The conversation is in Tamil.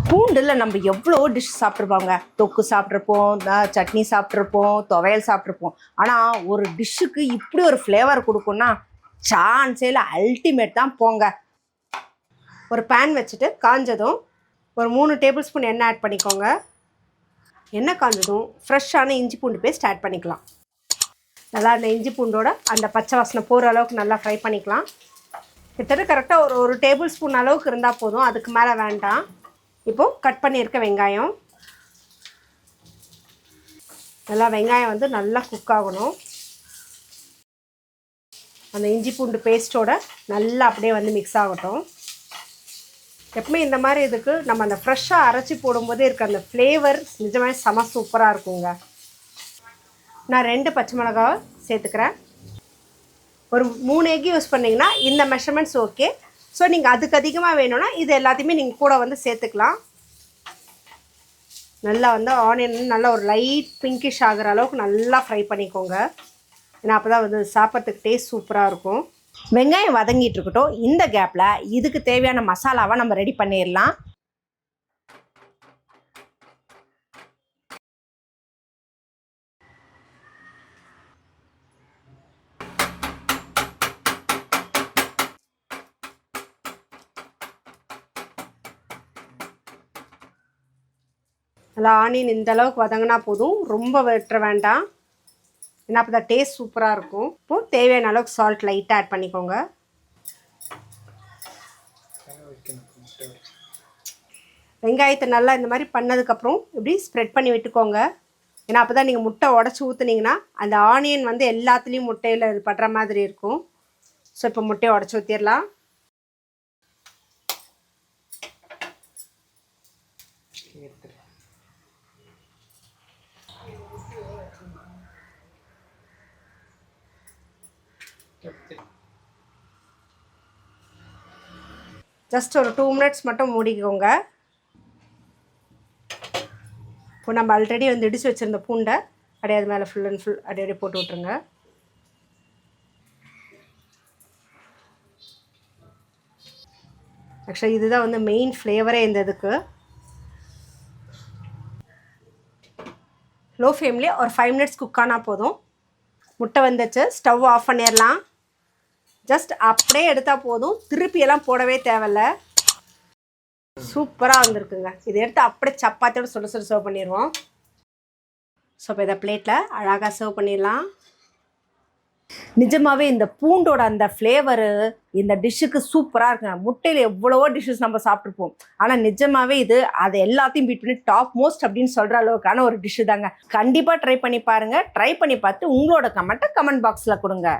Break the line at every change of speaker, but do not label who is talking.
பூண்டில் நம்ம எவ்வளோ டிஷ் சாப்பிட்ருப்பாங்க. தொக்கு சாப்பிட்ருப்போம், சட்னி சாப்பிட்ருப்போம், துவையல் சாப்பிட்ருப்போம். ஆனால் ஒரு டிஷ்ஷுக்கு இப்படி ஒரு ஃப்ளேவர் கொடுக்குன்னா சான்ஸே இல்லை, அல்டிமேட் தான் போங்க. ஒரு பேன் வச்சுட்டு காஞ்சதும் ஒரு 3 டேபிள் ஸ்பூன் எண்ணெய் ஆட் பண்ணிக்கோங்க. எண்ணெய் காஞ்சதும் ஃப்ரெஷ்ஷான இஞ்சி பூண்டு பேஸ்ட் ஆட் பண்ணிக்கலாம். நல்லா அந்த இஞ்சி பூண்டோட அந்த பச்சை வாசனை போகிற அளவுக்கு நல்லா ஃப்ரை பண்ணிக்கலாம். கிட்டத்தட்ட கரெக்டாக ஒரு டேபிள் ஸ்பூன் அளவுக்கு இருந்தால் போதும், அதுக்கு மேலே வேண்டாம். இப்போது கட் பண்ணியிருக்க வெங்காயம், நல்லா வெங்காயம் வந்து நல்லா குக் ஆகணும். அந்த இஞ்சி பூண்டு பேஸ்ட்டோட நல்லா அப்படியே வந்து மிக்ஸ் ஆகட்டும். எப்பவுமே இந்த மாதிரி இதுக்கு நம்ம அந்த ஃப்ரெஷ்ஷாக அரைச்சி போடும்போதே இருக்க அந்த ஃப்ளேவர் நிஜமாக செம சூப்பராக இருக்குங்க. நான் 2 பச்சை மிளகாவை சேர்த்துக்கிறேன். ஒரு 3 எக் யூஸ் பண்ணிங்கன்னா இந்த மெஷர்மெண்ட்ஸ் ஓகே. ஸோ நீங்கள் அதுக்கு அதிகமாக வேணும்னா இது எல்லாத்தையுமே நீங்கள் கூட வந்து சேர்த்துக்கலாம். நல்லா வந்து ஆனியன் நல்லா ஒரு லைட் பிங்கிஷ் ஆகிற அளவுக்கு நல்லா ஃப்ரை பண்ணிக்கோங்க. ஏன்னா அப்போ தான் வந்து சாப்பிட்றதுக்கு டேஸ்ட் சூப்பராக இருக்கும். வெங்காயம் வதங்கிட்டு இருக்கட்டும். இந்த கேப்பில் இதுக்கு தேவையான மசாலாவை நம்ம ரெடி பண்ணிடலாம். நல்லா ஆனியன் இந்த அளவுக்கு வதங்கினா போதும், ரொம்ப வெட்டுற வேண்டாம். ஏன்னா அப்போ தான் டேஸ்ட் சூப்பராக இருக்கும். இப்போது தேவையான அளவுக்கு சால்ட் லைட்டாக ஆட் பண்ணிக்கோங்க. வெங்காயத்தை நல்லா இந்த மாதிரி பண்ணதுக்கப்புறம் இப்படி ஸ்ப்ரெட் பண்ணி விட்டுக்கோங்க. ஏன்னா அப்போ தான் நீங்கள் முட்டை உடச்சி ஊற்றுனீங்கன்னா அந்த ஆனியன் வந்து எல்லாத்துலேயும் முட்டையில் இது படுற மாதிரி இருக்கும். ஸோ இப்போ முட்டையை உடச்சி ஊற்றிடலாம். ஜஸ்ட் ஒரு 2 மினிட்ஸ் மட்டும் மூடிக்கோங்க. இப்போ நம்ம ஆல்ரெடி வந்து இடித்து வச்சுருந்த பூண்டை அப்படியே அது மேலே ஃபுல் அண்ட் ஃபுல் அப்படியே போட்டு விட்ருங்க. ஆக்சுவலாக இதுதான் வந்து மெயின் ஃப்ளேவரே இந்த இதுக்கு. லோ ஃப்ளேம்லேயே ஒரு 5 மினிட்ஸ் குக் ஆனால் போதும். முட்டை வந்துச்சு, ஸ்டவ் ஆஃப் பண்ணிடலாம். ஜஸ்ட் அப்படியே எடுத்தால் போதும், திருப்பியெல்லாம் போடவே தேவையில்ல. சூப்பராக வந்திருக்குங்க. இதை எடுத்து அப்படியே சப்பாத்தியோட சுட சுட சர்வ் பண்ணிடுவோம். ஸோ இப்போ இதை பிளேட்டில் அழகாக சர்வ் பண்ணிடலாம். நிஜமாகவே இந்த பூண்டோட அந்த ஃப்ளேவரு இந்த டிஷ்ஷுக்கு சூப்பராக இருக்குங்க. முட்டையில் எவ்வளவோ டிஷ்ஷஸ் நம்ம சாப்பிட்ருப்போம், ஆனால் நிஜமாகவே இது அது எல்லாத்தையும் பீட் பண்ணி டாப் மோஸ்ட் அப்படின்னு சொல்கிற அளவுக்கான ஒரு டிஷ்ஷு தாங்க. கண்டிப்பாக ட்ரை பண்ணி பாருங்கள். ட்ரை பண்ணி பார்த்து உங்களோட கமெண்ட்டை கமெண்ட் பாக்ஸில் கொடுங்க.